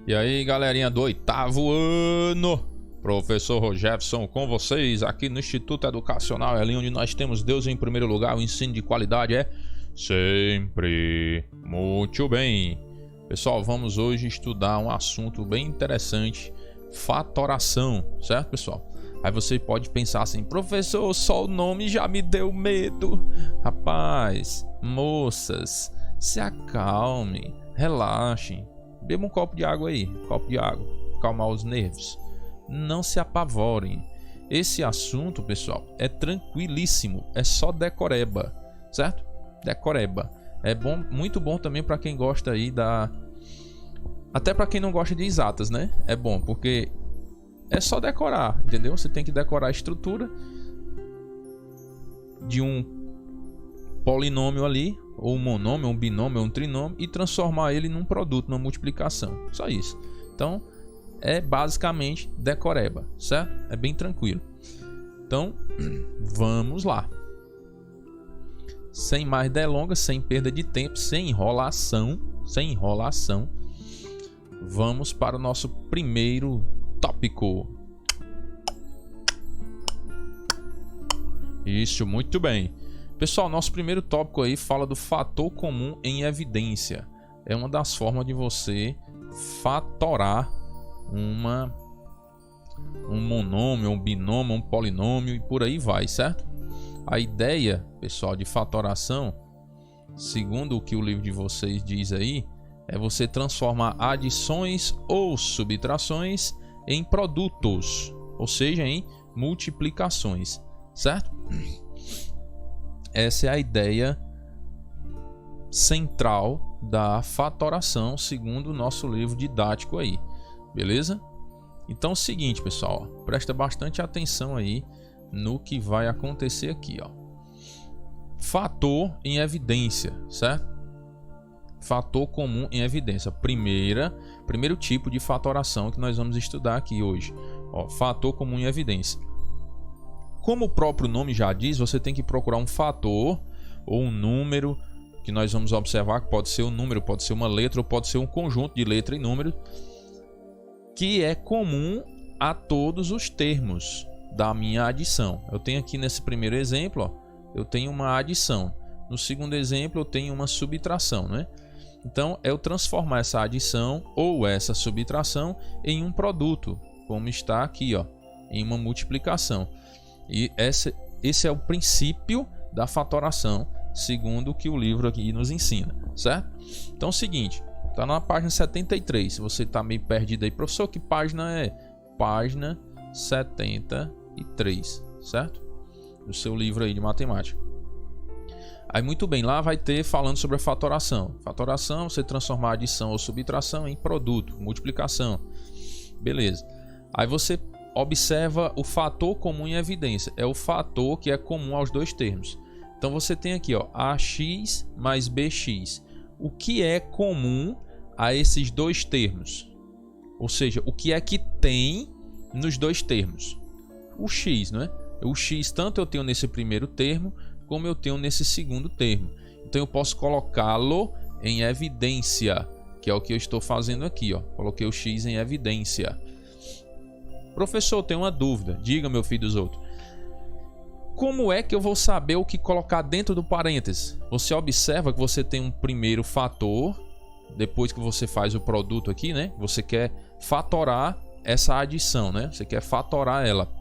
E aí, galerinha do 8º ano, professor Rogerson com vocês aqui no Instituto Educacional, ali onde nós temos Deus em primeiro lugar. O ensino de qualidade é sempre. Muito bem, pessoal, vamos hoje estudar um assunto bem interessante: fatoração, certo, pessoal? Aí você pode pensar assim: professor, só o nome já me deu medo. Rapaz, moças, se acalmem, relaxem, beba um copo de água aí, calmar os nervos. Não se apavorem. Esse assunto, pessoal, é tranquilíssimo, é só decoreba, certo? Decoreba. É bom, muito bom também para quem gosta aí até para quem não gosta de exatas, né? É bom porque é só decorar, entendeu? Você tem que decorar a estrutura de um polinômio ali, ou um monômio, um binômio, um trinômio, e transformar ele num produto, numa multiplicação. Só isso. Então, é basicamente decoreba, certo? É bem tranquilo. Então, vamos lá. Sem mais delongas, sem perda de tempo, sem enrolação, vamos para o nosso primeiro tópico. Isso, muito bem. Pessoal, nosso primeiro tópico aí fala do fator comum em evidência. É uma das formas de você fatorar um monômio, um binômio, um polinômio e por aí vai, certo? A ideia, pessoal, de fatoração, segundo o que o livro de vocês diz aí, é você transformar adições ou subtrações em produtos, ou seja, em multiplicações, certo? Essa é a ideia central da fatoração, segundo o nosso livro didático aí, beleza? Então é o seguinte, pessoal, ó, presta bastante atenção aí no que vai acontecer aqui, ó. Fator em evidência, certo? Fator comum em evidência. Primeiro tipo de fatoração que nós vamos estudar aqui hoje, ó, fator comum em evidência. Como o próprio nome já diz, você tem que procurar um fator ou um número que nós vamos observar, que pode ser um número, pode ser uma letra ou pode ser um conjunto de letra e número, que é comum a todos os termos da minha adição. Eu tenho aqui nesse primeiro exemplo, ó, eu tenho uma adição. No segundo exemplo, eu tenho uma subtração, né? Então, é eu transformar essa adição ou essa subtração em um produto, como está aqui, ó, em uma multiplicação. E esse é o princípio da fatoração, segundo o que o livro aqui nos ensina, certo? Então é o seguinte, tá na página 73. Se você tá meio perdido aí, professor, que página é? Página 73, certo? Do seu livro aí de matemática. Aí muito bem, lá vai ter falando sobre a fatoração. Fatoração, você transformar adição ou subtração em produto, multiplicação. Beleza. Aí você observa o fator comum em evidência. É o fator que é comum aos dois termos. Então você tem aqui, ó, AX mais BX. O que é comum a esses dois termos? Ou seja, o que é que tem nos dois termos? O X, não é? O X tanto eu tenho nesse primeiro termo, como eu tenho nesse segundo termo. Então eu posso colocá-lo em evidência, que é o que eu estou fazendo aqui, ó. Coloquei o X em evidência. Professor, tenho uma dúvida. Diga, meu filho dos outros. Como é que eu vou saber o que colocar dentro do parênteses? Você observa que você tem um primeiro fator, depois que você faz o produto aqui, né? Você quer fatorar essa adição, né? Você quer fatorar ela.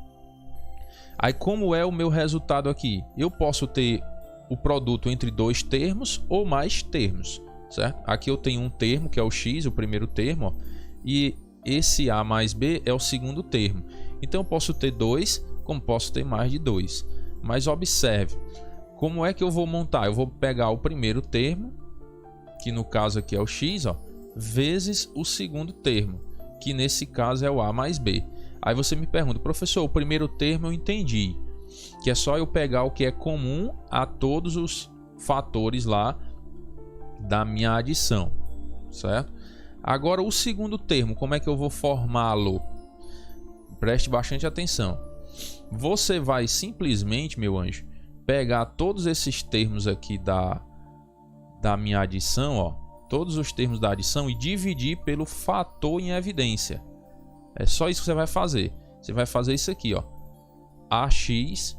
Aí como é o meu resultado aqui? Eu posso ter o produto entre dois termos ou mais termos, certo? Aqui eu tenho um termo que é o X, o primeiro termo, ó, e esse A mais B é o segundo termo. Então eu posso ter dois, como posso ter mais de dois. Mas observe, como é que eu vou montar? Eu vou pegar o primeiro termo, que no caso aqui é o X, ó, vezes o segundo termo, que nesse caso é o A mais B. Aí você me pergunta, professor, o primeiro termo eu entendi, que é só eu pegar o que é comum a todos os fatores lá da minha adição, certo? Agora o segundo termo, como é que eu vou formá-lo? Preste bastante atenção. Você vai simplesmente, meu anjo, pegar todos esses termos aqui da minha adição, ó, todos os termos da adição e dividir pelo fator em evidência. É só isso que você vai fazer. Você vai fazer isso aqui, ó. AX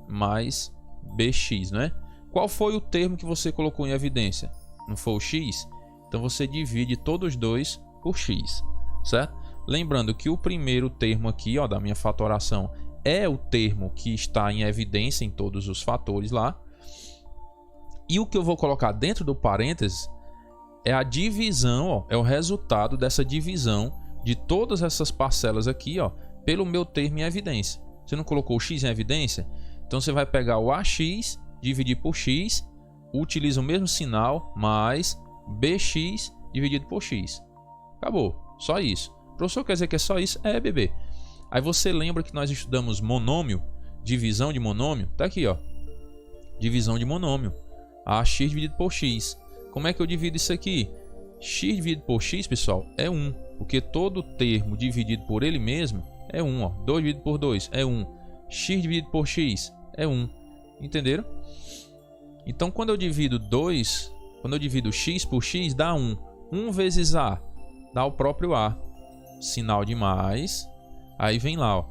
mais BX, né? Qual foi o termo que você colocou em evidência? Não foi o X? Então você divide todos os dois por X, certo? Lembrando que o primeiro termo aqui, ó, da minha fatoração é o termo que está em evidência em todos os fatores lá. E o que eu vou colocar dentro do parênteses é a divisão, ó, é o resultado dessa divisão de todas essas parcelas aqui, ó, pelo meu termo em evidência. Você não colocou o X em evidência? Então você vai pegar o AX, dividir por X, utiliza o mesmo sinal, mais BX dividido por X. Acabou, só isso. O professor quer dizer que é só isso? É, bebê. Aí você lembra que nós estudamos monômio, divisão de monômio? Tá aqui, ó. Divisão de monômio. AX dividido por X. Como é que eu divido isso aqui? X dividido por X, pessoal, é 1. Porque todo termo dividido por ele mesmo é 1. Ó. 2 dividido por 2 é 1. X dividido por X é 1. Entenderam? Então, quando eu divido X por X, dá 1. 1 vezes A dá o próprio A. Sinal de mais. Aí vem lá, ó.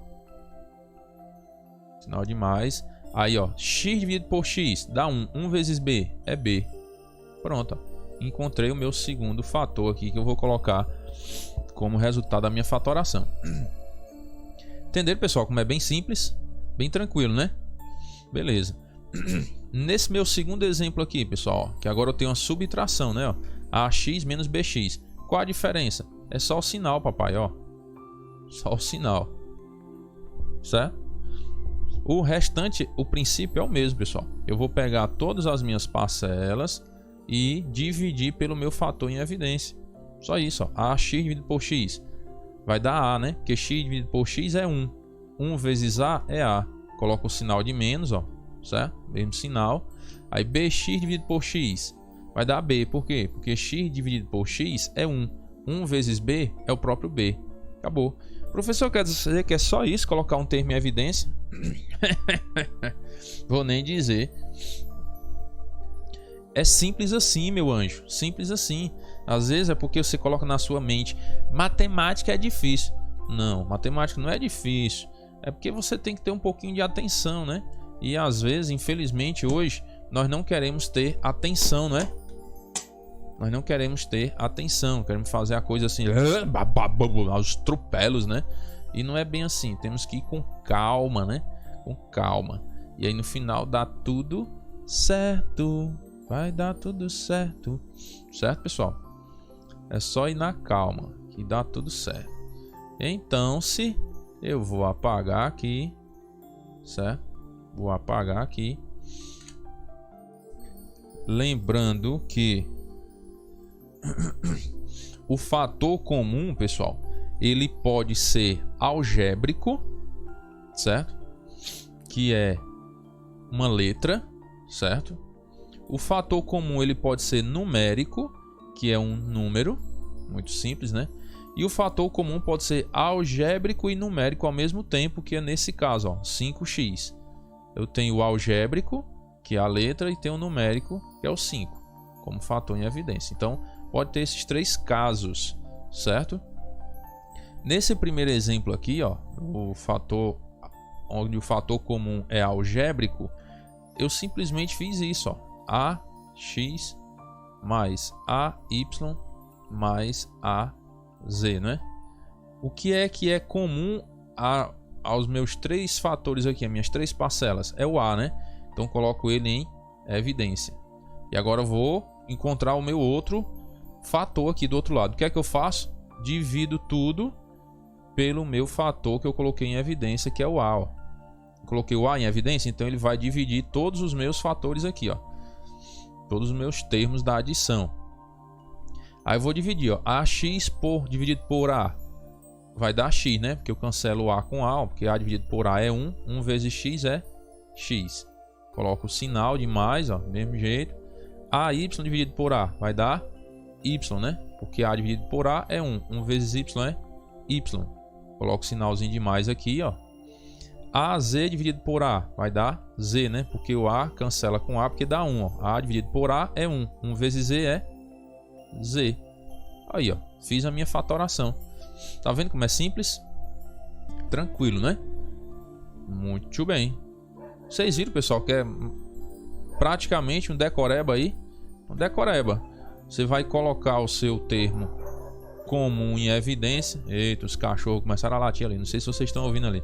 Sinal de mais. Aí, ó. X dividido por X dá 1. 1 vezes B é B. Pronto, ó. Encontrei o meu segundo fator aqui que eu vou colocar como resultado da minha fatoração. Entenderam, pessoal? Como é bem simples, bem tranquilo, né? Beleza. Nesse meu segundo exemplo aqui, pessoal, ó, que agora eu tenho uma subtração, né? Ó, AX menos BX. Qual a diferença? É só o sinal, papai, ó. Só o sinal. Certo? O restante, o princípio é o mesmo, pessoal. Eu vou pegar todas as minhas parcelas e dividir pelo meu fator em evidência. Só isso, ó. AX dividido por X vai dar A, né? Porque X dividido por X é 1. 1 vezes A é A. Coloca o sinal de menos, ó. Certo? Mesmo sinal. Aí BX dividido por X vai dar B. Por quê? Porque X dividido por X é 1. 1 vezes B é o próprio B. Acabou. Professor, quer dizer que é só isso? Colocar um termo em evidência? Vou nem dizer. É simples assim, meu anjo. Simples assim. Às vezes é porque você coloca na sua mente: matemática é difícil. Não, matemática não é difícil. É porque você tem que ter um pouquinho de atenção, né? E às vezes, infelizmente, hoje nós não queremos ter atenção, não é? Nós não queremos ter atenção. Queremos fazer a coisa assim, aos tropelos, né? E não é bem assim. Temos que ir com calma, né? Com calma. E aí no final dá tudo certo. Vai dar tudo certo. Certo, pessoal? É só ir na calma que dá tudo certo. Então, se eu vou apagar aqui, certo? Vou apagar aqui. Lembrando que o fator comum, pessoal, ele pode ser algébrico, certo? Que é uma letra, certo? O fator comum ele pode ser numérico, que é um número, muito simples, né? E o fator comum pode ser algébrico e numérico ao mesmo tempo, que é nesse caso, ó, 5x. Eu tenho o algébrico, que é a letra, e tenho o numérico, que é o 5, como fator em evidência. Então, pode ter esses três casos, certo? Nesse primeiro exemplo aqui, ó, onde o fator comum é algébrico, eu simplesmente fiz isso, ó. AX mais AY mais AZ, né? O que é comum aos meus três fatores aqui, as minhas três parcelas? É o A, né? Então coloco ele em evidência. E agora eu vou encontrar o meu outro fator aqui do outro lado. O que é que eu faço? Divido tudo pelo meu fator que eu coloquei em evidência, que é o A, ó. Coloquei o A em evidência, então ele vai dividir todos os meus fatores aqui, ó. Todos os meus termos da adição. Aí eu vou dividir, ó. AX dividido por A vai dar X, né? Porque eu cancelo o A com A, ó, porque A dividido por A é 1. 1 vezes X é X. Coloco o sinal de mais, ó, do mesmo jeito. AY dividido por A vai dar Y, né? Porque A dividido por A é 1. 1 vezes Y é Y. Coloco o sinalzinho de mais aqui, ó. AZ dividido por A vai dar Z, né? Porque o A cancela com A porque dá 1, ó. A dividido por A é 1. 1 vezes Z é Z. Aí, ó, fiz a minha fatoração. Tá vendo como é simples? Tranquilo, né? Muito bem. Vocês viram, pessoal, que é praticamente um decoreba aí. Um decoreba. Você vai colocar o seu termo comum em evidência. Eita, os cachorros começaram a latir ali. Não sei se vocês estão ouvindo ali.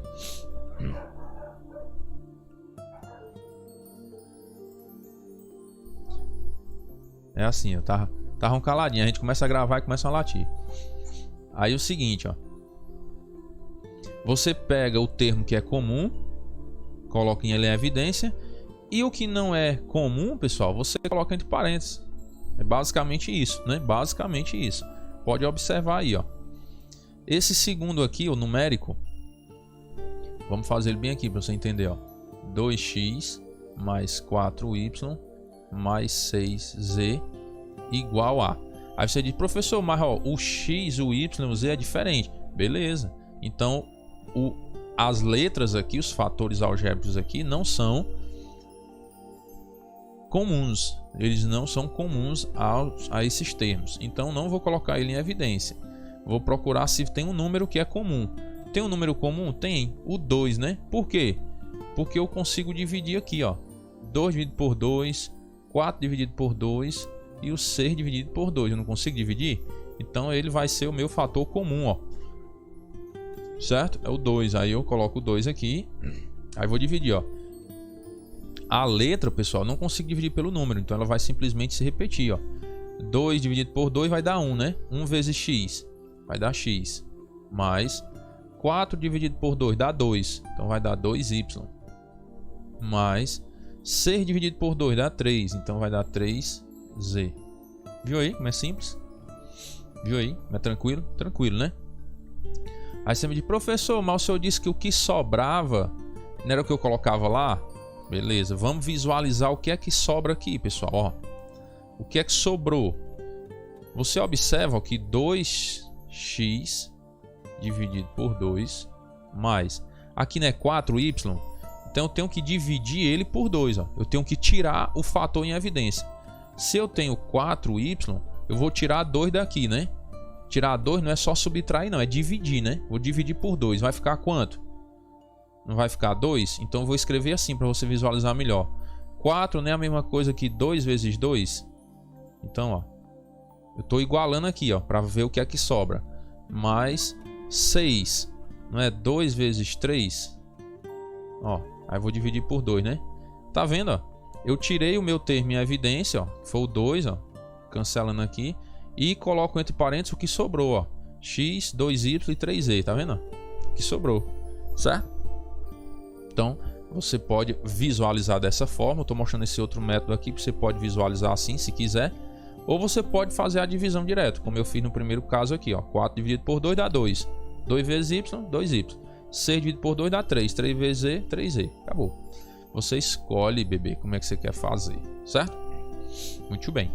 É assim, ó. Estavam caladinhos. A gente começa a gravar e começa a latir. Aí o seguinte, ó. Você pega o termo que é comum, coloca ele em evidência. E o que não é comum, pessoal, você coloca entre parênteses. É basicamente isso, né? Basicamente isso. Pode observar aí, ó. Esse segundo aqui, o numérico, vamos fazer ele bem aqui para você entender, ó. 2x mais 4y mais 6z igual a. Aí você diz, professor, mas ó, o x, o y, o z é diferente. Beleza. Então, as letras aqui, os fatores algébricos aqui, não são comuns. Eles não são comuns a esses termos. Então, não vou colocar ele em evidência. Vou procurar se tem um número que é comum. Tem um número comum? Tem. O 2, né? Por quê? Porque eu consigo dividir aqui, ó. 2 dividido por 2, 4 dividido por 2 e o 6 dividido por 2. Eu não consigo dividir? Então ele vai ser o meu fator comum, ó. Certo? É o 2. Aí eu coloco o 2 aqui. Aí vou dividir, ó. A letra, pessoal, não consigo dividir pelo número. Então ela vai simplesmente se repetir, ó. 2 dividido por 2 vai dar 1, né? 1 vezes x vai dar x. Mais 4 dividido por 2 dá 2. Então vai dar 2y. Mais 6 dividido por 2 dá 3. Então vai dar 3z. Viu aí como é simples? Viu aí? É tranquilo? Tranquilo, né? Aí você me diz, professor, mas o senhor disse que o que sobrava não era o que eu colocava lá? Beleza, vamos visualizar o que é que sobra aqui, pessoal. Ó, o que é que sobrou? Você observa que 2x dividido por 2 mais... Aqui não é 4y? Então eu tenho que dividir ele por 2. Ó. Eu tenho que tirar o fator em evidência. Se eu tenho 4y, eu vou tirar 2 daqui, né? Tirar 2 não é só subtrair, não. É dividir, né? Vou dividir por 2. Vai ficar quanto? Não vai ficar 2? Então eu vou escrever assim para você visualizar melhor. 4 não é a mesma coisa que 2 vezes 2? Então, ó. Eu estou igualando aqui, ó, para ver o que é que sobra. Mais 6. Não é 2 vezes 3? Ó, aí eu vou dividir por 2, né? Tá vendo, ó? Eu tirei o meu termo em evidência, ó. Que foi o 2, ó. Cancelando aqui. E coloco entre parênteses o que sobrou, ó. X, 2y e 3z, tá vendo? O que sobrou, certo? Então, você pode visualizar dessa forma. Eu estou mostrando esse outro método aqui que você pode visualizar assim, se quiser. Ou você pode fazer a divisão direto, como eu fiz no primeiro caso aqui, ó. 4 dividido por 2 dá 2. 2 vezes y, 2y. 6 dividido por 2 dá 3. 3 vezes z, 3z. Acabou. Você escolhe, bebê, como é que você quer fazer, certo? Muito bem.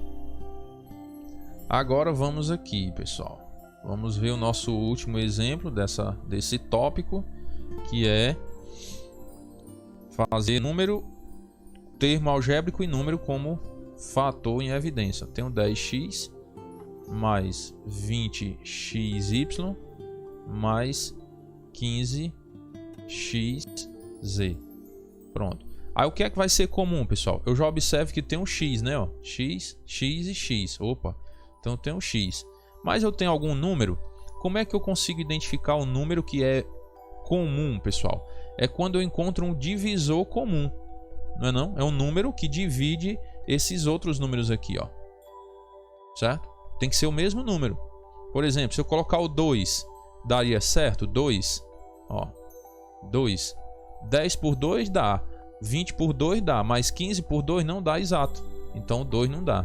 Agora vamos aqui, pessoal. Vamos ver o nosso último exemplo desse tópico, que é fazer número, termo algébrico e número como fator em evidência. Tenho 10x mais 20xy mais 15xz. Pronto. Aí o que é que vai ser comum, pessoal? Eu já observo que tem um x, né? Ó, x, x e x. Opa, então tem um x. Mas eu tenho algum número? Como é que eu consigo identificar o número que é comum, pessoal? É quando eu encontro um divisor comum. Não é não? É um número que divide esses outros números aqui, ó. Certo? Tem que ser o mesmo número. Por exemplo, se eu colocar o 2, daria certo? 2, ó. 2. 10 por 2 dá. 20 por 2 dá. Mas 15 por 2 não dá exato. Então o 2 não dá.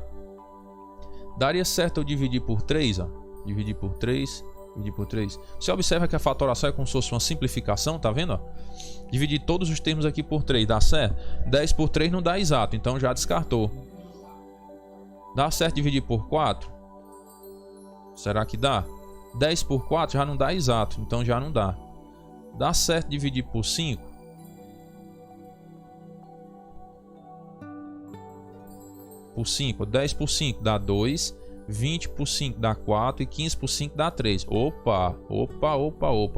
Daria certo eu dividir por 3, ó. Dividir por 3, dividir por 3. Você observa que a fatoração é como se fosse uma simplificação, tá vendo? Ó? Dividir todos os termos aqui por 3, dá certo? 10 por 3 não dá exato, então já descartou. Dá certo dividir por 4? Será que dá? 10 por 4 já não dá exato, então já não dá. Dá certo dividir por 5? Por 5, 10 por 5 dá 2. 20 por 5 dá 4 e 15 por 5 dá 3. Opa,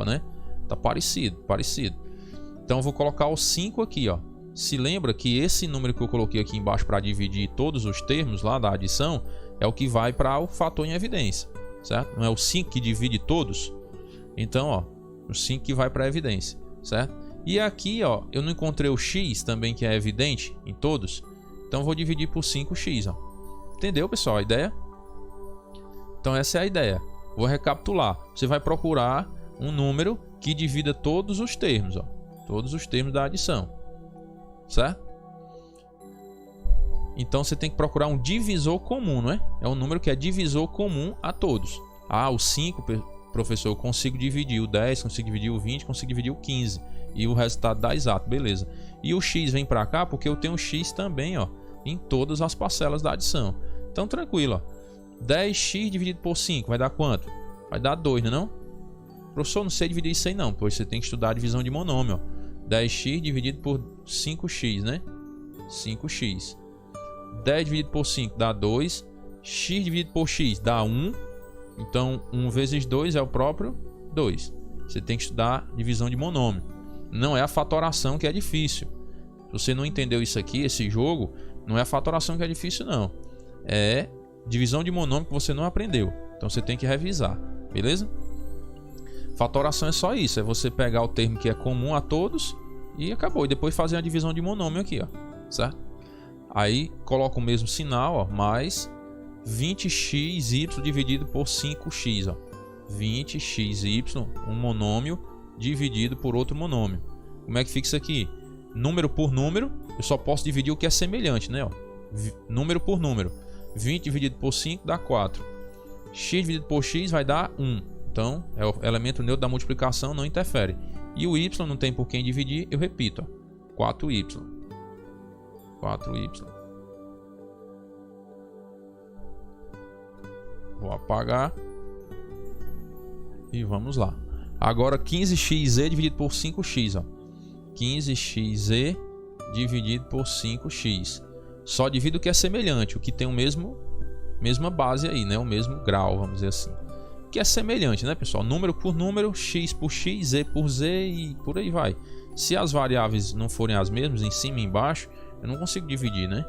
né? Tá parecido. Então eu vou colocar o 5 aqui, ó. Se lembra que esse número que eu coloquei aqui embaixo para dividir todos os termos lá da adição é o que vai para o fator em evidência, certo? Não é o 5 que divide todos? Então, ó, o 5 que vai para a evidência, certo? E aqui, ó, eu não encontrei o x também, que é evidente em todos. Então eu vou dividir por 5x, ó. Entendeu, pessoal, a ideia? Então essa é a ideia. Vou recapitular. Você vai procurar um número que divida todos os termos, ó. Todos os termos da adição, certo? Então você tem que procurar um divisor comum, não é? É um número que é divisor comum a todos. Ah, o 5, professor, eu consigo dividir o 10, consigo dividir o 20, consigo dividir o 15. E o resultado dá exato, beleza. E o x vem para cá porque eu tenho x também, ó, em todas as parcelas da adição. Então tranquilo, ó. 10x dividido por 5 vai dar quanto? Vai dar 2, não é não? Professor, não sei dividir isso aí não, pois você tem que estudar a divisão de monômio, ó. 10x dividido por 5x, né? 5x. 10 dividido por 5 dá 2. X dividido por x dá 1. Então 1 vezes 2 é o próprio 2. Você tem que estudar divisão de monômio. Não é a fatoração que é difícil. Se você não entendeu isso aqui, esse jogo, não é a fatoração que é difícil não. É divisão de monômio que você não aprendeu. Então você tem que revisar, beleza? Fatoração é só isso, é você pegar o termo que é comum a todos e acabou. E depois fazer a divisão de monômio aqui, ó, certo? Aí coloca o mesmo sinal, ó, mais 20xy dividido por 5x, ó. 20xy, um monômio dividido por outro monômio. Como é que fica isso aqui? Número por número, eu só posso dividir o que é semelhante, né? Ó. Número por número. 20 dividido por 5 dá 4. X dividido por x vai dar 1. Então, é o elemento neutro da multiplicação, não interfere. E o y não tem por quem dividir, eu repito, ó. 4y. 4y. Vou apagar. E vamos lá. Agora 15xz dividido por 5x, ó. 15xz dividido por 5x. Só divido o que é semelhante, o que tem o mesma base aí, né? O mesmo grau, vamos dizer assim. Que é semelhante, né, pessoal? Número por número, x por x, z por z e por aí vai. Se as variáveis não forem as mesmas, em cima e embaixo, eu não consigo dividir, né?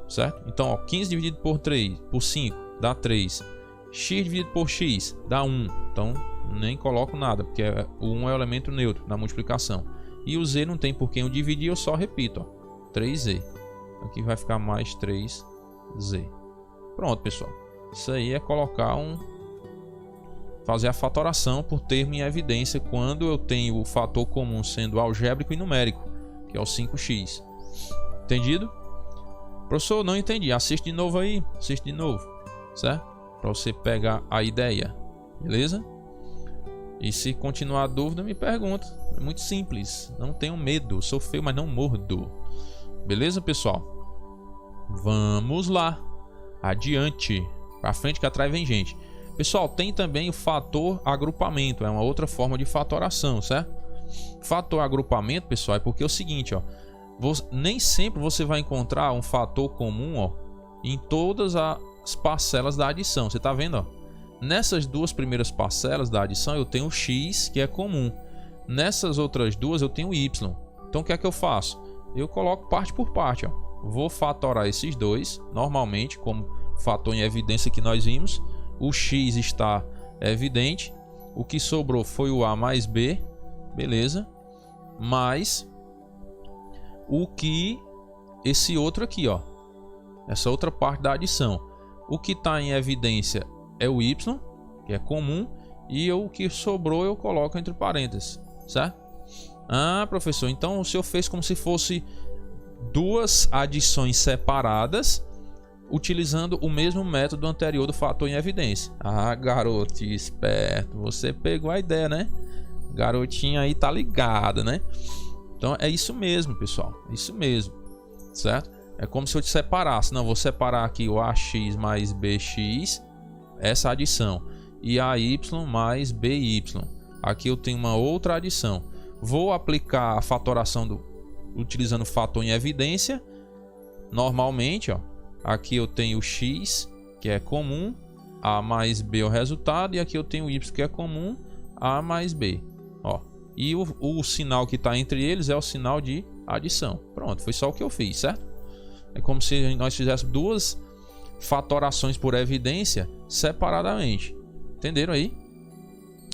Certo? Então, ó, 15 dividido por 3, por 5 dá 3. X dividido por x dá 1. Então, nem coloco nada, porque o 1 é o elemento neutro da multiplicação. E o z não tem por quem eu dividir, eu só repito, ó, 3z. Aqui vai ficar mais 3z. Pronto, pessoal. Isso aí é colocar fazer a fatoração por termo em evidência quando eu tenho o fator comum sendo algébrico e numérico, que é o 5x. Entendido? Professor, não entendi. Assiste de novo aí. Assiste de novo. Certo? Para você pegar a ideia. Beleza? E se continuar a dúvida, me pergunta. É muito simples. Não tenho medo. Sou feio, mas não mordo. Beleza, pessoal? Vamos lá. Adiante. Pra frente que atrás vem gente. Pessoal, tem também o fator agrupamento. É uma outra forma de fatoração, certo? Fator agrupamento, pessoal, é porque é o seguinte, ó. Nem sempre você vai encontrar um fator comum, ó, em todas as parcelas da adição. Você tá vendo, ó? Nessas duas primeiras parcelas da adição eu tenho x, que é comum. Nessas outras duas eu tenho y. Então o que é que eu faço? Eu coloco parte por parte, ó. Vou fatorar esses dois, normalmente, como fator em evidência que nós vimos. O x está evidente. O que sobrou foi o a mais b. Beleza. Mais o que esse outro aqui, ó. Essa outra parte da adição. O que está em evidência é o y, que é comum. E o que sobrou eu coloco entre parênteses. Certo? Ah, professor, então o senhor fez como se fosse duas adições separadas, utilizando o mesmo método anterior do fator em evidência. Ah, garoto esperto, você pegou a ideia, né? Garotinha aí tá ligada, né? Então é isso mesmo, pessoal. É isso mesmo, certo? É como se eu te separasse. Não, vou separar aqui o ax mais bx, essa adição, e ay mais by. Aqui eu tenho uma outra adição. Vou aplicar a fatoração utilizando o fator em evidência. Normalmente, ó, aqui eu tenho o x, que é comum, A mais B é o resultado. E aqui eu tenho Y que é comum. A mais B. Ó. E o sinal que está entre eles é o sinal de adição. Pronto, foi só o que eu fiz, certo? É como se nós fizéssemos duas fatorações por evidência separadamente. Entenderam aí?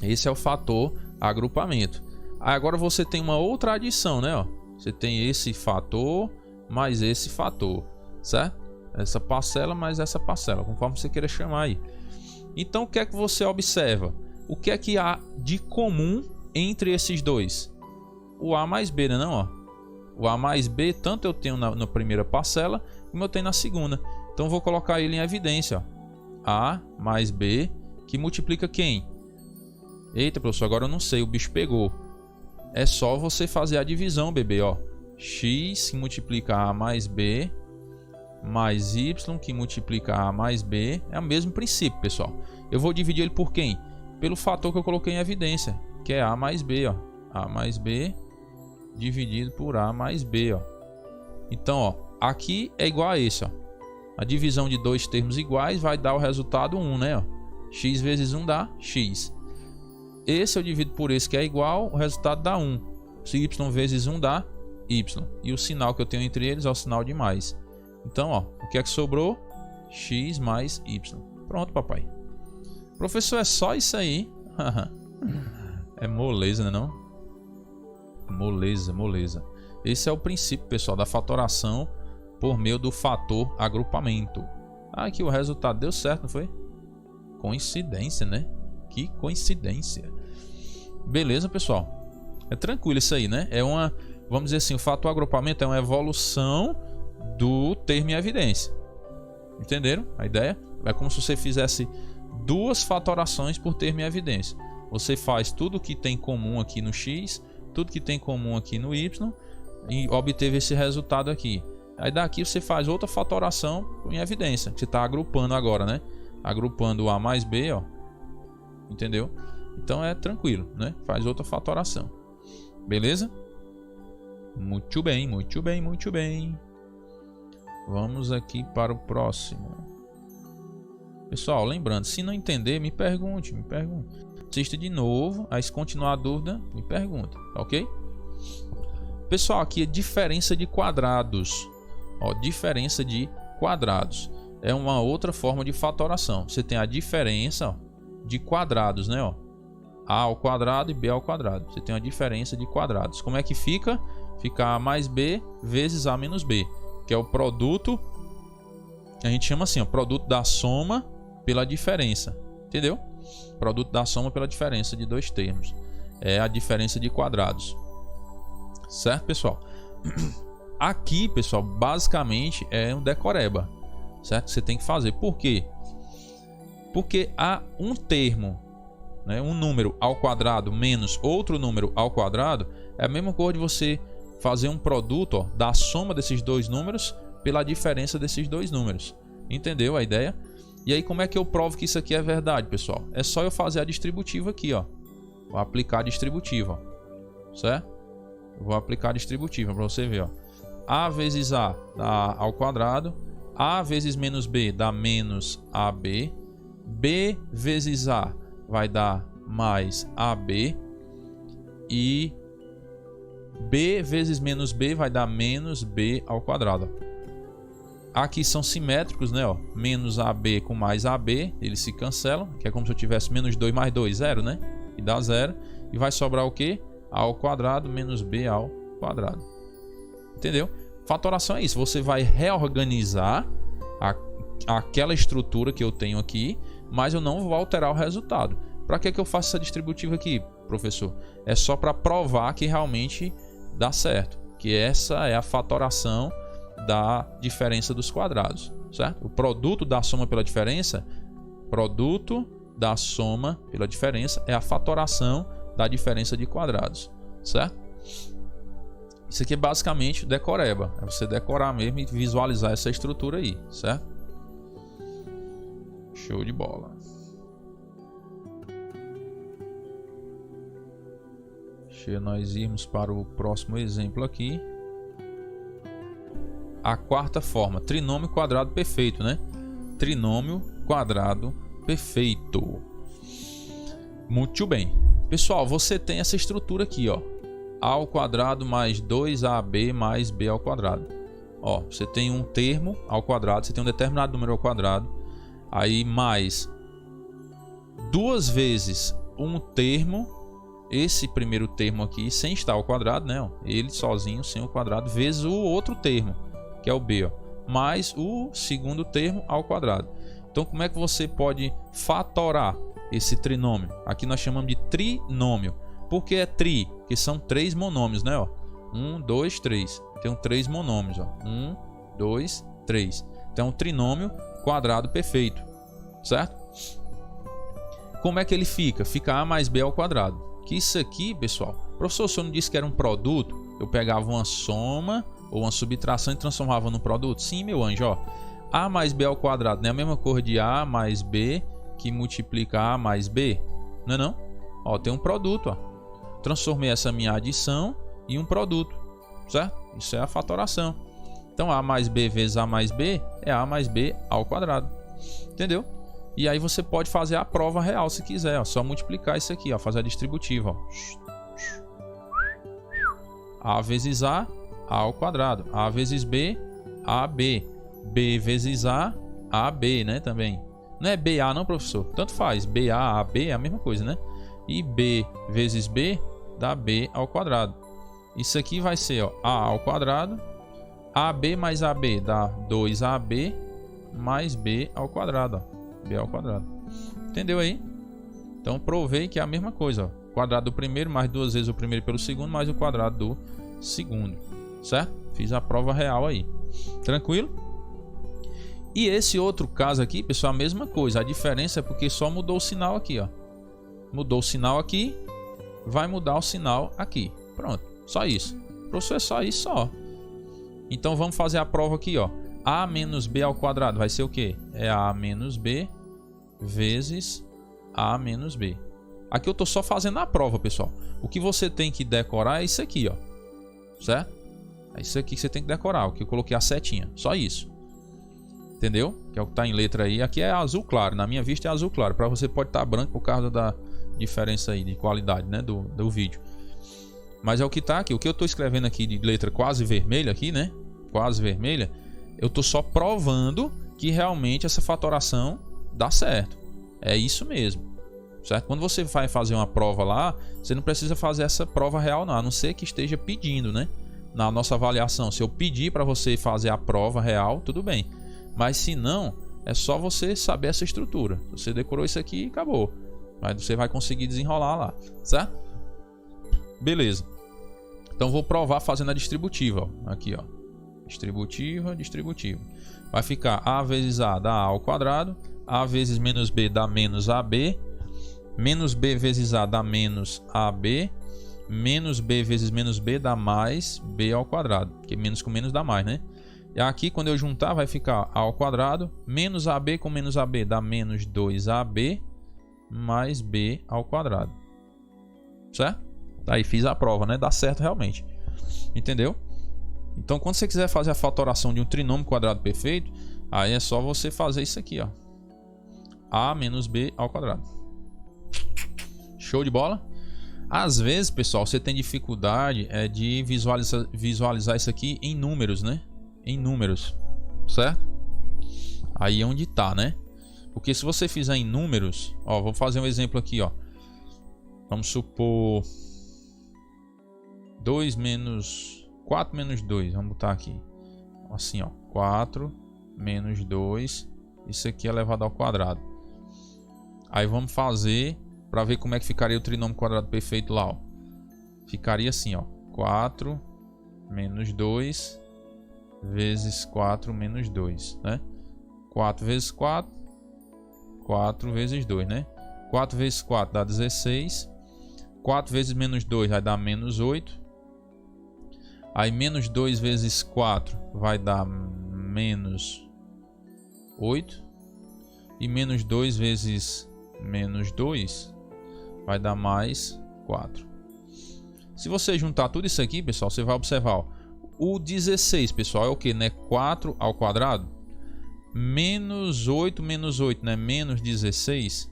Esse é o fator agrupamento. Aí agora você tem uma outra adição, né? Ó. Você tem esse fator mais esse fator, certo? Essa parcela mais essa parcela, conforme você queira chamar aí. Então o que é que você observa? O que é que há de comum entre esses dois? O A mais B, né? Não, ó. O A mais B, tanto eu tenho na primeira parcela, como eu tenho na segunda. Então eu vou colocar ele em evidência, ó. A mais B, que multiplica quem? Eita, professor, agora eu não sei, o bicho pegou. É só você fazer a divisão, bebê, ó. X que multiplica A mais B, mais Y que multiplica A mais B. É o mesmo princípio, pessoal. Eu vou dividir ele por quem? Pelo fator que eu coloquei em evidência, que é A mais B, ó. A mais B dividido por A mais B, ó. Então, ó, aqui é igual a esse, ó. A divisão de dois termos iguais vai dar o resultado 1, né, ó. X vezes 1 dá X. Esse eu divido por esse que é igual, o resultado dá 1. Se Y vezes 1 dá Y. E o sinal que eu tenho entre eles é o sinal de mais. Então, ó, o que é que sobrou? X mais Y. Pronto, papai. Professor, é só isso aí? É moleza, né não? Moleza, moleza. Esse é o princípio, pessoal, da fatoração por meio do fator agrupamento. Ah, aqui o resultado deu certo, não foi? Coincidência, né? Que coincidência. Beleza, pessoal? É tranquilo isso aí, né? É uma, vamos dizer assim, o fator agrupamento é uma evolução do termo em evidência. Entenderam a ideia? É como se você fizesse duas fatorações por termo em evidência. Você faz tudo que tem comum aqui no X, tudo que tem comum aqui no Y e obteve esse resultado aqui. Aí daqui você faz outra fatoração em evidência, que você está agrupando agora, né? Agrupando o A mais B, ó. Entendeu? Então é tranquilo, né? Faz outra fatoração. Beleza? Muito bem, muito bem, muito bem. Vamos aqui para o próximo. Pessoal, lembrando, se não entender, me pergunte, me pergunte. Assista de novo, aí se continuar a dúvida, me pergunta, tá ok? Pessoal, aqui é diferença de quadrados. Ó, diferença de quadrados. É uma outra forma de fatoração. Você tem a diferença, ó, de quadrados, né? Ó. A ao quadrado e B ao quadrado. Você tem uma diferença de quadrados. Como é que fica? Fica A mais B vezes A menos B, que é o produto, a gente chama assim, ó, produto da soma pela diferença. Entendeu? Produto da soma pela diferença de dois termos. É a diferença de quadrados. Certo, pessoal? Aqui, pessoal, basicamente é um decoreba. Certo? Você tem que fazer. Por quê? Porque há um termo, né, um número ao quadrado menos outro número ao quadrado, é a mesma coisa de você fazer um produto, ó, da soma desses dois números pela diferença desses dois números. Entendeu a ideia? E aí como é que eu provo que isso aqui é verdade, pessoal? É só eu fazer a distributiva aqui, ó. Vou aplicar a distributiva, ó. Certo? Eu vou aplicar a distributiva para você ver, ó. A vezes A dá ao quadrado, A vezes menos B dá menos AB, B vezes A vai dar mais AB e B vezes menos B vai dar menos B ao quadrado. Aqui são simétricos, né? Ó. Menos AB com mais AB, eles se cancelam, que é como se eu tivesse menos 2 mais 2, 0, né? E dá 0. E vai sobrar o quê? A ao quadrado menos B ao quadrado. Entendeu? Fatoração é isso. Você vai reorganizar aquela estrutura que eu tenho aqui, mas eu não vou alterar o resultado. Para que eu faço essa distributiva aqui, professor? É só para provar que realmente dá certo. Que essa é a fatoração da diferença dos quadrados, certo? O produto da soma pela diferença, produto da soma pela diferença é a fatoração da diferença de quadrados, certo? Isso aqui é basicamente decoreba, é você decorar mesmo e visualizar essa estrutura aí, certo? Show de bola. Deixa nós irmos para o próximo exemplo aqui. A quarta forma, trinômio quadrado perfeito, né? Trinômio quadrado perfeito. Muito bem. Pessoal, você tem essa estrutura aqui, ó. A ao quadrado mais 2ab mais b ao quadrado. Ó, você tem um termo ao quadrado, você tem um determinado número ao quadrado. Aí mais 2 vezes um termo, esse primeiro termo aqui sem estar ao quadrado, né? Ó, ele sozinho, sem o quadrado, vezes o outro termo, que é o b, ó, mais o segundo termo ao quadrado. Então, como é que você pode fatorar esse trinômio? Aqui nós chamamos de trinômio. Por que é tri? Porque são 3 monômios, né? Ó, 1, 2, 3. Tem 3 monômios, ó. 1, 2, 3. Então, um trinômio quadrado perfeito, certo? Como é que ele fica? Fica a mais b ao quadrado. Que isso aqui, pessoal, o professor, o senhor não disse que era um produto? Eu pegava uma soma ou uma subtração e transformava no produto? Sim, meu anjo, ó. A mais b ao quadrado não é a mesma coisa de a mais b que multiplica a mais b? Não é não? Ó, tem um produto, ó. Transformei essa minha adição em um produto, certo? Isso é a fatoração. Então, a mais b vezes a mais b é a mais b ao quadrado. Entendeu? E aí você pode fazer a prova real se quiser, ó. Só multiplicar isso aqui, ó. Fazer a distributiva, ó. A vezes a ao quadrado. A vezes b, ab. B vezes a, ab, né? Também. Não é ba não, professor? Tanto faz. ba, ab é a mesma coisa, né? E b vezes b dá b ao quadrado. Isso aqui vai ser, ó, a ao quadrado. AB mais AB dá 2AB mais B ao quadrado, ó. B ao quadrado. Entendeu aí? Então provei que é a mesma coisa, ó. Quadrado do primeiro mais 2 vezes o primeiro pelo segundo mais o quadrado do segundo. Certo? Fiz a prova real aí. Tranquilo? E esse outro caso aqui, pessoal, a mesma coisa. A diferença é porque só mudou o sinal aqui, ó. Mudou o sinal aqui, vai mudar o sinal aqui. Pronto, só isso. Professor, é só isso, ó. Então vamos fazer a prova aqui, ó. A menos b ao quadrado vai ser o quê? É a menos b vezes a menos b. Aqui eu tô só fazendo a prova, pessoal. O que você tem que decorar é isso aqui, ó. Certo? É isso aqui que você tem que decorar. O que eu coloquei a setinha. Só isso. Entendeu? Que é o que tá em letra aí. Aqui é azul claro. Na minha vista é azul claro. Para você pode estar branco por causa da diferença aí de qualidade, né, do vídeo. Mas é o que tá aqui. O que eu tô escrevendo aqui de letra quase vermelha aqui, né? Quase vermelha. Eu tô só provando que realmente essa fatoração dá certo. É isso mesmo. Certo? Quando você vai fazer uma prova lá, você não precisa fazer essa prova real não, a não ser que esteja pedindo, né? Na nossa avaliação, se eu pedir para você fazer a prova real, tudo bem. Mas se não, é só você saber essa estrutura. Você decorou isso aqui e acabou. Mas você vai conseguir desenrolar lá, certo? Beleza. Então vou provar fazendo a distributiva, ó. Aqui, ó. Distributiva, distributiva. Vai ficar a vezes a dá a ao quadrado, a vezes menos b dá menos ab, menos b vezes a dá menos ab, menos b vezes menos b dá mais b ao quadrado, porque menos com menos dá mais, né? E aqui quando eu juntar vai ficar a ao quadrado, menos ab com menos ab dá menos 2ab, mais b ao quadrado. Certo? Aí fiz a prova, né? Dá certo realmente. Entendeu? Então quando você quiser fazer a fatoração de um trinômio quadrado perfeito, aí é só você fazer isso aqui, ó. A menos b ao quadrado. Show de bola? Às vezes, pessoal, você tem dificuldade de visualizar isso aqui em números, né? Em números, certo? Aí é onde tá, né? Porque se você fizer em números, ó, vou fazer um exemplo aqui, ó. Vamos supor 4 menos 2, vamos botar aqui. Assim, ó, 4 menos 2, isso aqui é elevado ao quadrado. Aí vamos fazer para ver como é que ficaria o trinômio quadrado perfeito lá, ó. Ficaria assim, ó, 4 menos 2 vezes 4 menos 2, né? 4 vezes 4, 4 vezes 2, né? 4 vezes 4 dá 16. 4 vezes menos 2 vai dar menos 8. Aí menos 2 vezes 4 vai dar menos 8. E menos 2 vezes menos 2 vai dar mais 4. Se você juntar tudo isso aqui, pessoal, você vai observar, ó, o 16, pessoal, é o que, né? 4 ao quadrado. menos 8, né? Menos 16,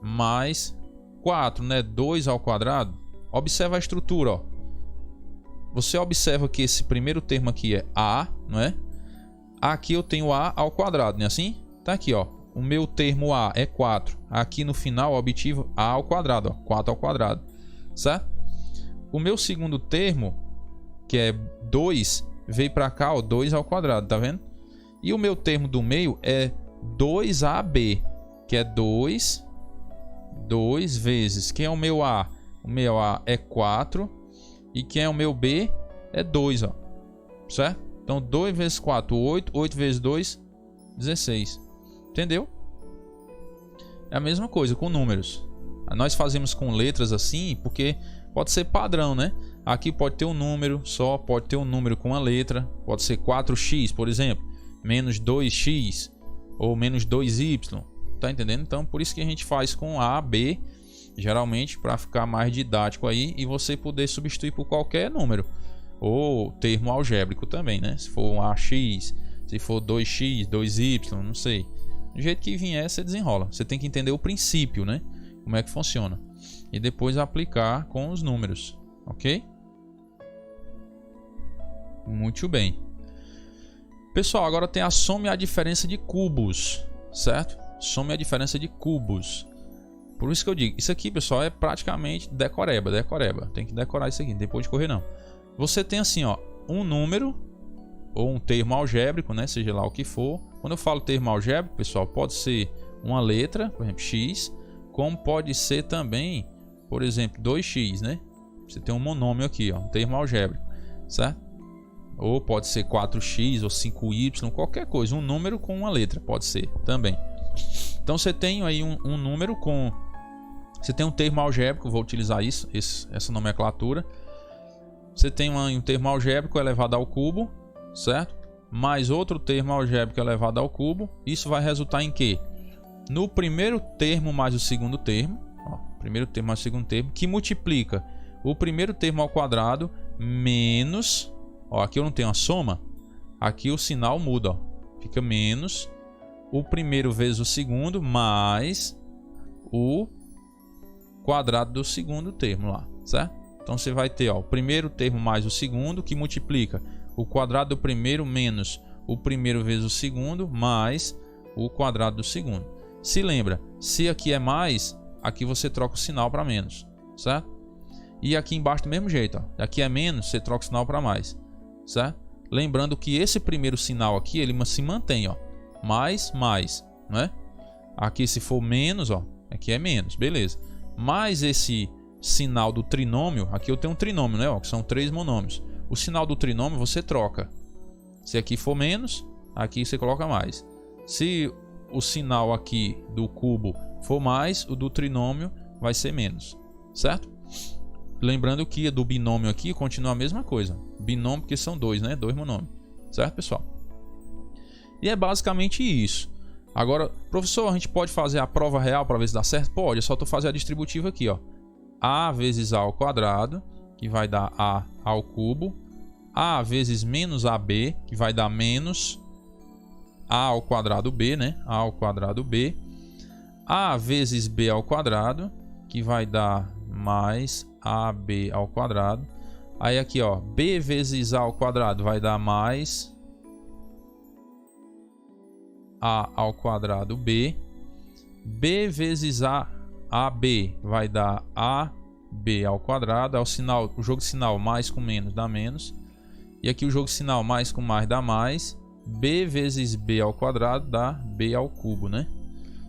mais 4, né? 2 ao quadrado. Observa a estrutura, ó. Você observa que esse primeiro termo aqui é A, não é? Aqui eu tenho A ao quadrado, não é assim? Tá aqui, ó. O meu termo A é 4. Aqui no final eu obtive A ao quadrado, ó. 4 ao quadrado, certo? O meu segundo termo, que é 2, veio para cá, ó, 2 ao quadrado, tá vendo? E o meu termo do meio é 2AB, que é 2 vezes. Quem é o meu A? O meu A é 4. E quem é o meu B é 2, ó. Certo? Então 2 vezes 4, 8. 8 vezes 2, 16. Entendeu? É a mesma coisa com números. Nós fazemos com letras assim porque pode ser padrão, né? Aqui pode ter um número só, pode ter um número com uma letra. Pode ser 4x, por exemplo. Menos 2x. Ou menos 2y. Tá entendendo? Então por isso que a gente faz com A, B. Geralmente para ficar mais didático aí e você poder substituir por qualquer número ou termo algébrico também, né? Se for um AX, se for 2x, 2y, não sei. Do jeito que vier você desenrola. Você tem que entender o princípio, né? Como é que funciona e depois aplicar com os números, ok? Muito bem. Pessoal, agora tem a soma e a diferença de cubos, certo? Soma e a diferença de cubos. Por isso que eu digo, isso aqui, pessoal, é praticamente decoreba. Tem que decorar isso aqui, depois de correr não. Você tem assim, ó, um número ou um termo algébrico, né, seja lá o que for. Quando eu falo termo algébrico, pessoal, pode ser uma letra, por exemplo, x, como pode ser também, por exemplo, 2x, né? Você tem um monômio aqui, ó, um termo algébrico, certo? Ou pode ser 4x ou 5y, qualquer coisa, um número com uma letra, pode ser também. Então você tem aí um número com... Você tem um termo algébrico, vou utilizar essa nomenclatura. Você tem um termo algébrico elevado ao cubo, certo? Mais outro termo algébrico elevado ao cubo. Isso vai resultar em quê? No primeiro termo mais o segundo termo, ó, primeiro termo mais o segundo termo, que multiplica o primeiro termo ao quadrado menos, ó, aqui eu não tenho a soma, aqui o sinal muda, ó, fica menos o primeiro vezes o segundo mais o quadrado do segundo termo lá, certo? Então você vai ter, ó, o primeiro termo mais o segundo, que multiplica o quadrado do primeiro menos o primeiro vezes o segundo mais o quadrado do segundo. Se lembra, se aqui é mais, aqui você troca o sinal para menos, certo? E aqui embaixo do mesmo jeito, ó, aqui é menos, você troca o sinal para mais, certo? Lembrando que esse primeiro sinal aqui, ele se mantém, ó, mais, né? Aqui se for menos, ó, aqui é menos, beleza. Mais esse sinal do trinômio, aqui eu tenho um trinômio, né, ó, que são 3 monômios. O sinal do trinômio você troca. Se aqui for menos, aqui você coloca mais. Se o sinal aqui do cubo for mais, o do trinômio vai ser menos, certo? Lembrando que do binômio aqui continua a mesma coisa. Binômio porque são 2, né? 2 monômios, certo, pessoal? E é basicamente isso. Agora, professor, a gente pode fazer a prova real para ver se dá certo? Pode, é só tu fazer a distributiva aqui, ó. A vezes A ao quadrado, que vai dar A ao cubo. A vezes menos AB, que vai dar menos A ao quadrado B, né? A ao quadrado B. A vezes B ao quadrado, que vai dar mais AB ao quadrado. Aí aqui, ó, B vezes A ao quadrado vai dar mais A ao quadrado B. B vezes AB vai dar AB ao quadrado. É o jogo de sinal mais com menos dá menos. E aqui o jogo de sinal mais com mais dá mais. B vezes B ao quadrado dá B ao cubo, né?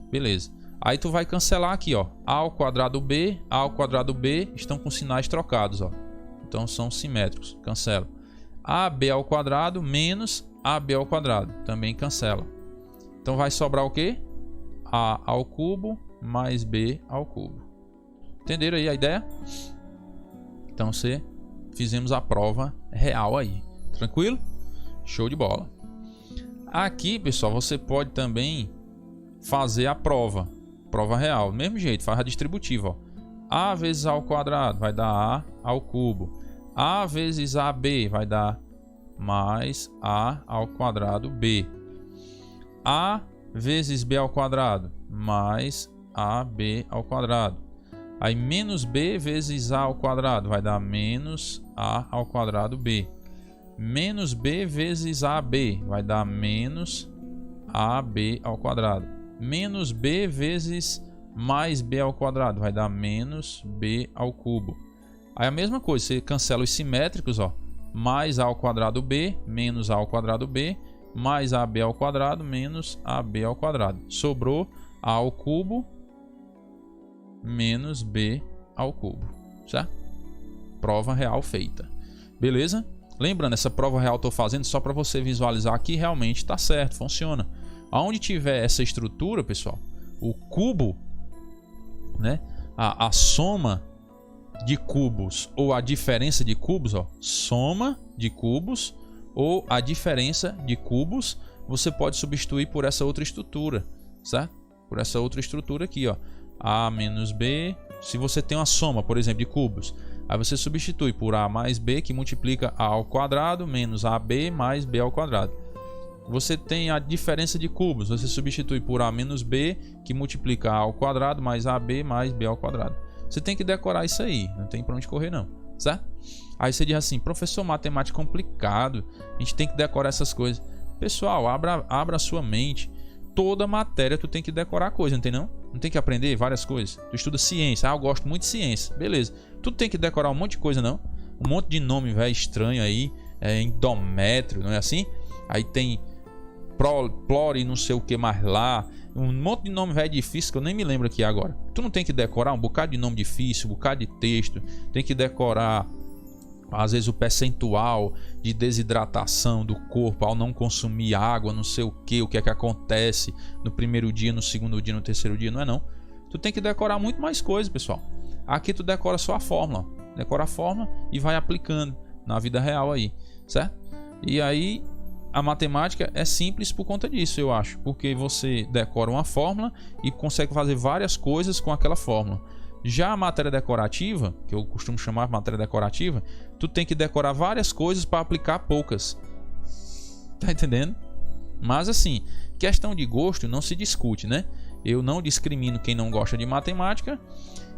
Beleza. Aí tu vai cancelar aqui, ó. A ao quadrado B, A ao quadrado B estão com sinais trocados, ó. Então são simétricos. Cancela. AB ao quadrado menos AB ao quadrado. Também cancela. Então vai sobrar o quê? A ao cubo mais B ao cubo. Entenderam aí a ideia? Então fizemos a prova real aí. Tranquilo? Show de bola. Aqui, pessoal, você pode também fazer a prova real. Do mesmo jeito, faz a distributiva, ó. A vezes A ao quadrado vai dar A ao cubo. A vezes AB vai dar mais A ao quadrado B. A vezes B ao quadrado mais AB ao quadrado. Aí menos B vezes A ao quadrado vai dar menos A ao quadrado B. Menos B vezes AB vai dar menos AB ao quadrado. Menos B vezes mais B ao quadrado vai dar menos B ao cubo. Aí a mesma coisa, você cancela os simétricos, ó. Mais A ao quadrado B, menos A ao quadrado B, mais AB ao quadrado, menos AB ao quadrado. Sobrou A ao cubo, menos B ao cubo, certo? Prova real feita. Beleza? Lembrando, essa prova real eu estou fazendo só para você visualizar que realmente está certo, funciona. Aonde tiver essa estrutura, pessoal, o cubo, né? A soma de cubos ou a diferença de cubos, ó, soma de cubos ou a diferença de cubos, você pode substituir por essa outra estrutura, certo? Por essa outra estrutura aqui, ó, A menos B. Se você tem uma soma, por exemplo, de cubos, aí você substitui por A mais B, que multiplica A ao quadrado, menos AB mais B ao quadrado. Você tem a diferença de cubos, você substitui por A menos B, que multiplica A ao quadrado, mais AB mais B ao quadrado. Você tem que decorar isso aí, não tem pra onde correr não, certo? Aí você diz assim, professor, matemática é complicado, a gente tem que decorar essas coisas. Pessoal, abra a sua mente. Toda matéria tu tem que decorar coisa, não tem não? Não tem que aprender várias coisas. Tu estuda ciência, eu gosto muito de ciência, beleza. Tu tem que decorar um monte de coisa, não? Um monte de nome velho estranho aí, endométrio, não é assim? Aí tem plore não sei o que mais lá, um monte de nome velho difícil que eu nem me lembro aqui agora. Tu não tem que decorar um bocado de nome difícil, um bocado de texto, tem que decorar às vezes o percentual de desidratação do corpo ao não consumir água, não sei o que é que acontece no primeiro dia, no segundo dia, no terceiro dia, não é não. Tu tem que decorar muito mais coisas, pessoal. Aqui tu decora só a fórmula, decora a fórmula e vai aplicando na vida real aí, certo? E aí a matemática é simples por conta disso, eu acho, porque você decora uma fórmula e consegue fazer várias coisas com aquela fórmula. Já a matéria decorativa, que eu costumo chamar de matéria decorativa, tu tem que decorar várias coisas para aplicar poucas. Tá entendendo? Mas assim, questão de gosto não se discute, né? Eu não discrimino quem não gosta de matemática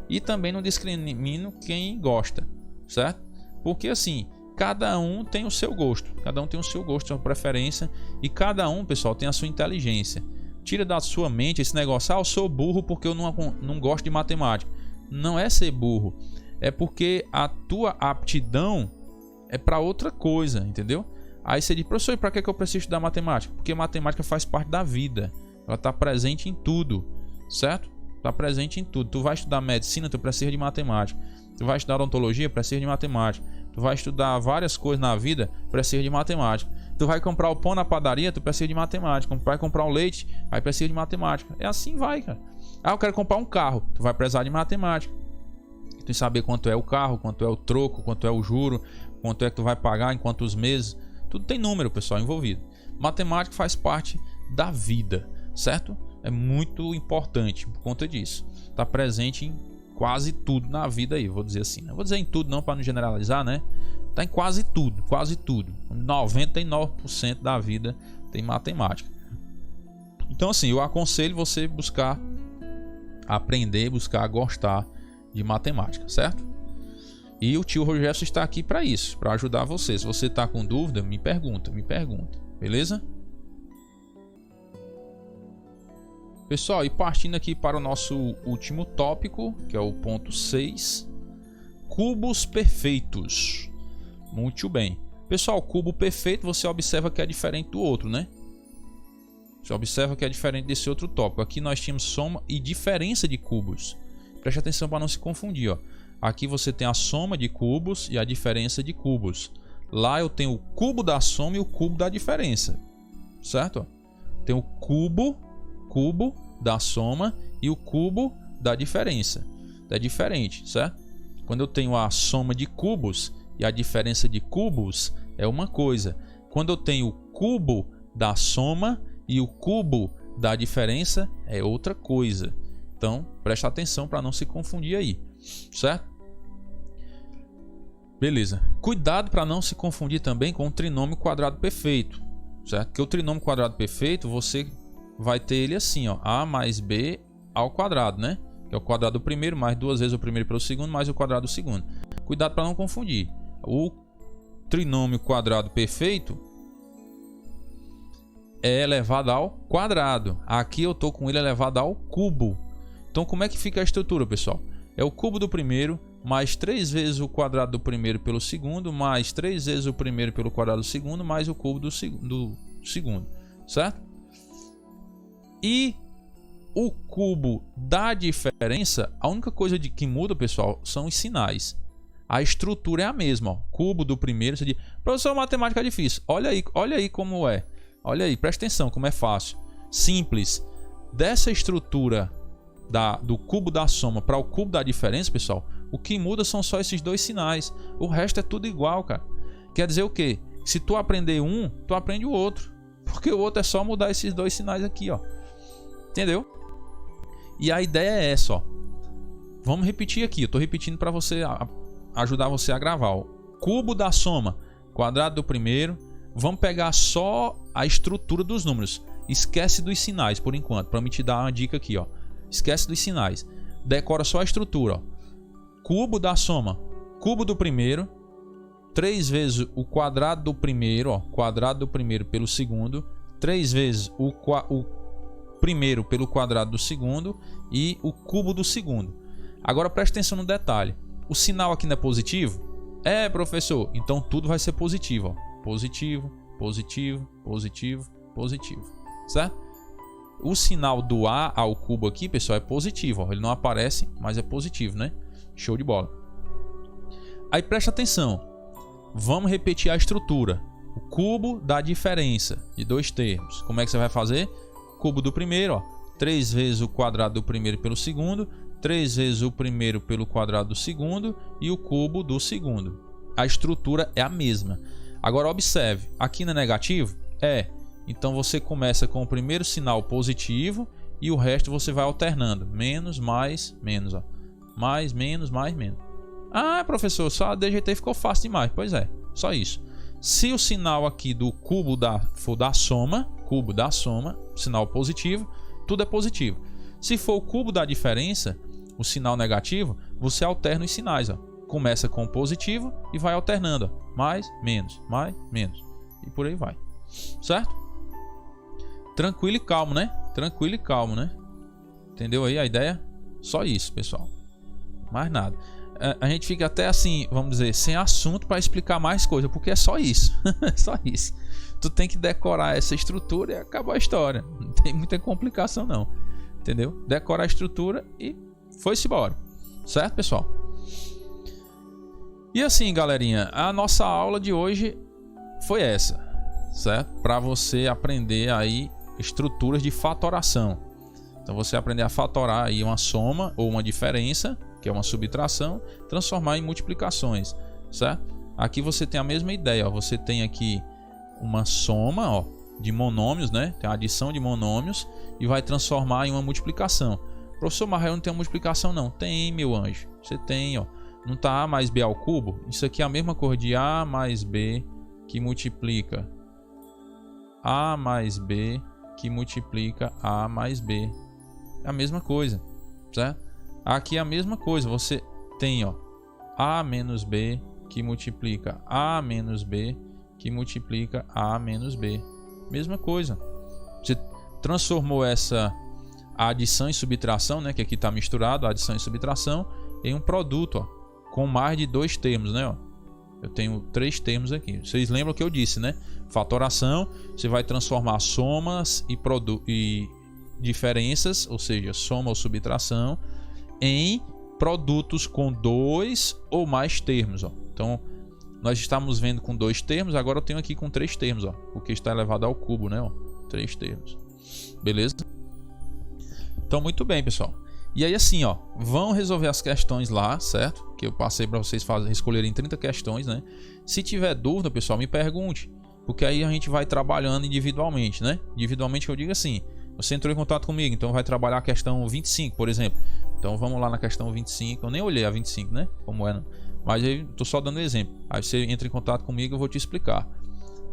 e também não discrimino quem gosta, certo? Porque assim, cada um tem o seu gosto, cada um tem o seu gosto, a sua preferência, e cada um, pessoal, tem a sua inteligência. Tira da sua mente esse negócio, eu sou burro porque eu não gosto de matemática. Não é ser burro, é porque a tua aptidão é para outra coisa, entendeu? Aí você diz, professor, para que eu preciso estudar matemática? Porque matemática faz parte da vida, ela está presente em tudo, certo? Está presente em tudo. Tu vai estudar medicina, tu precisa de matemática. Tu vai estudar odontologia, precisa de matemática. Tu vai estudar várias coisas na vida, precisa de matemática. Tu vai comprar o pão na padaria, tu precisa de matemática. Tu vai comprar o leite, aí precisa de matemática. É assim vai, cara. Eu quero comprar um carro, tu vai precisar de matemática. Tu tem que saber quanto é o carro, quanto é o troco, quanto é o juro, quanto é que tu vai pagar, em quantos meses. Tudo tem número, pessoal, envolvido. Matemática faz parte da vida, certo? É muito importante por conta disso. Está presente em quase tudo na vida aí, vou dizer assim. Não vou dizer em tudo não para não generalizar, né? Tá em quase tudo, quase tudo. 99% da vida tem matemática. Então assim, eu aconselho você buscar aprender, buscar gostar de matemática, certo? E o tio Rogério está aqui para isso, para ajudar você. Se você está com dúvida, me pergunta, beleza? Pessoal, e partindo aqui para o nosso último tópico, que é o ponto 6, cubos perfeitos. Muito bem. Pessoal, cubo perfeito você observa que é diferente do outro, né? Você observa que é diferente desse outro tópico. Aqui nós tínhamos soma e diferença de cubos. Preste atenção para não se confundir, ó. Aqui você tem a soma de cubos e a diferença de cubos. Lá eu tenho o cubo da soma e o cubo da diferença, certo? Tem o cubo da soma e o cubo da diferença. É diferente, certo? Quando eu tenho a soma de cubos e a diferença de cubos é uma coisa. Quando eu tenho o cubo da soma e o cubo da diferença é outra coisa. Então, presta atenção para não se confundir aí, certo? Beleza. Cuidado para não se confundir também com o trinômio quadrado perfeito, certo? Porque o trinômio quadrado perfeito, você vai ter ele assim, ó, a mais b ao quadrado, né? Que é o quadrado do primeiro mais 2 vezes o primeiro pelo segundo mais o quadrado do segundo. Cuidado para não confundir. O trinômio quadrado perfeito é elevado ao quadrado. Aqui eu tô com ele elevado ao cubo. Então como é que fica a estrutura, pessoal? É o cubo do primeiro mais 3 vezes o quadrado do primeiro pelo segundo mais 3 vezes o primeiro pelo quadrado do segundo mais o cubo do segundo, certo? E o cubo da diferença, a única coisa que muda, pessoal, são os sinais. A estrutura é a mesma, ó. Cubo do primeiro, você diz, professor, matemática é difícil. Olha aí como é. Olha aí, presta atenção como é fácil. Simples. Dessa estrutura do cubo da soma para o cubo da diferença, pessoal, o que muda são só esses dois sinais. O resto é tudo igual, cara. Quer dizer o quê? Se tu aprender um, tu aprende o outro. Porque o outro é só mudar esses dois sinais aqui, ó. Entendeu? E a ideia é essa, ó. Vamos repetir aqui. Eu tô repetindo para você ajudar você a gravar, ó. Cubo da soma, quadrado do primeiro. Vamos pegar só a estrutura dos números. Esquece dos sinais por enquanto, para me te dar uma dica aqui, ó. Esquece dos sinais. Decora só a estrutura, ó. Cubo da soma, cubo do primeiro, 3 vezes o quadrado do primeiro, ó, quadrado do primeiro pelo segundo, 3 vezes o primeiro pelo quadrado do segundo e o cubo do segundo. Agora preste atenção no detalhe. O sinal aqui não é positivo? É, professor. Então tudo vai ser positivo, ó. Positivo, positivo, positivo, positivo, certo? O sinal do A ao cubo aqui, pessoal, é positivo, ó. Ele não aparece, mas é positivo, né? Show de bola. Aí presta atenção. Vamos repetir a estrutura. O cubo da diferença de dois termos. Como é que você vai fazer? Cubo do primeiro, ó, 3 vezes o quadrado do primeiro pelo segundo, 3 vezes o primeiro pelo quadrado do segundo e o cubo do segundo. A estrutura é a mesma. Agora observe, aqui não é negativo? É. Então você começa com o primeiro sinal positivo e o resto você vai alternando. Menos, mais, menos, ó. Mais, menos, mais, menos. Ah, professor, só a DGT ficou fácil demais. Pois é, só isso. Se o sinal aqui do cubo for da soma, cubo da soma, sinal positivo, tudo é positivo. Se for o cubo da diferença, o sinal negativo, você alterna os sinais, ó. Começa com positivo e vai alternando, ó. Mais, menos, e por aí vai, certo? Tranquilo e calmo, né? Tranquilo e calmo, né? Entendeu aí a ideia? Só isso, pessoal. Mais nada. A gente fica até assim, vamos dizer, sem assunto para explicar mais coisa, porque é só isso. É só isso. Tu tem que decorar essa estrutura e acabou a história. Não tem muita complicação não. Entendeu? Decora a estrutura e foi-se embora. Certo, pessoal? E assim, galerinha, a nossa aula de hoje foi essa, certo? Para você aprender aí estruturas de fatoração. Então você aprender a fatorar aí uma soma ou uma diferença, que é uma subtração, transformar em multiplicações, certo? Aqui você tem a mesma ideia, ó. Você tem aqui uma soma, ó, de monômios, né? Tem a adição de monômios e vai transformar em uma multiplicação. Professor, mas eu não tenho multiplicação não. Tem, meu anjo. Você tem, ó. Não tá A mais B ao cubo? Isso aqui é a mesma coisa de A mais B que multiplica A mais B que multiplica A mais B. É a mesma coisa, certo? Aqui é a mesma coisa. Você tem, ó, A menos B que multiplica A menos B que multiplica A menos B. Mesma coisa. Você transformou essa adição e subtração, né, que aqui está misturado, adição e subtração, em um produto, ó, com mais de dois termos, né, ó. Eu tenho 3 termos aqui. Vocês lembram que eu disse, né? Fatoração, você vai transformar somas e diferenças, ou seja, soma ou subtração, em produtos com 2 ou mais termos, ó. Então, nós estamos vendo com 2 termos, agora eu tenho aqui com 3 termos, ó, porque está elevado ao cubo, né, ó, 3 termos. Beleza? Então, muito bem, pessoal. E aí assim, ó, vão resolver as questões lá, certo? Que eu passei para vocês escolherem 30 questões, né? Se tiver dúvida, pessoal, me pergunte, porque aí a gente vai trabalhando individualmente, né? Individualmente eu digo assim, você entrou em contato comigo, então vai trabalhar a questão 25, por exemplo. Então vamos lá na questão 25, eu nem olhei a 25, né? Como é, não. Mas aí tô só dando exemplo. Aí você entra em contato comigo, eu vou te explicar.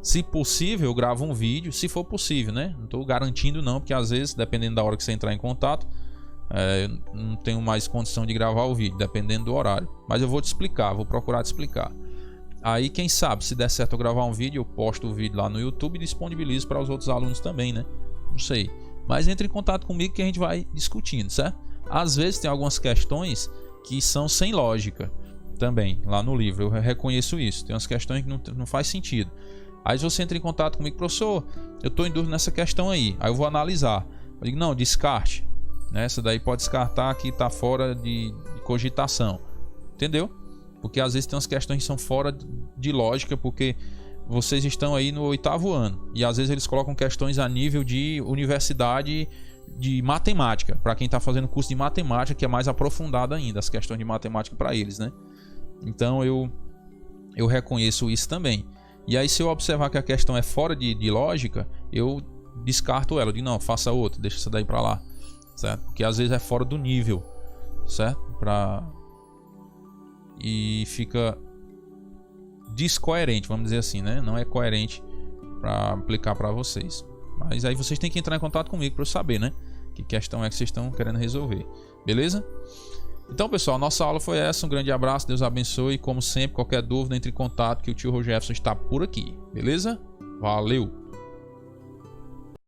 Se possível, eu gravo um vídeo, se for possível, né? Não estou garantindo não, porque às vezes, dependendo da hora que você entrar em contato, não tenho mais condição de gravar o vídeo, dependendo do horário. Mas eu vou te explicar, vou procurar te explicar. Aí, quem sabe, se der certo eu gravar um vídeo, eu posto o vídeo lá no YouTube e disponibilizo para os outros alunos também, né? Não sei. Mas entre em contato comigo que a gente vai discutindo, certo? Às vezes tem algumas questões que são sem lógica também, lá no livro. Eu reconheço isso. Tem umas questões que não faz sentido. Aí você entra em contato comigo, professor, eu estou em dúvida nessa questão aí. Aí eu vou analisar. Eu digo, não, descarte. Essa daí pode descartar, que está fora de cogitação. Entendeu? Porque às vezes tem umas questões que são fora de lógica, porque vocês estão aí no 8º ano. E às vezes eles colocam questões a nível de universidade de matemática. Para quem está fazendo curso de matemática, que é mais aprofundado ainda, as questões de matemática para eles, né? Então eu reconheço isso também. E aí, se eu observar que a questão é fora de lógica, eu descarto ela. Eu digo, não, faça outra, deixa essa daí para lá, certo? Porque às vezes é fora do nível, certo? E fica descoerente, vamos dizer assim, né? Não é coerente para aplicar para vocês. Mas aí vocês têm que entrar em contato comigo para eu saber, né? Que questão é que vocês estão querendo resolver, beleza? Então, pessoal, nossa aula foi essa. Um grande abraço, Deus abençoe. Como sempre, qualquer dúvida, entre em contato que o tio Roger Jefferson está por aqui, beleza? Valeu!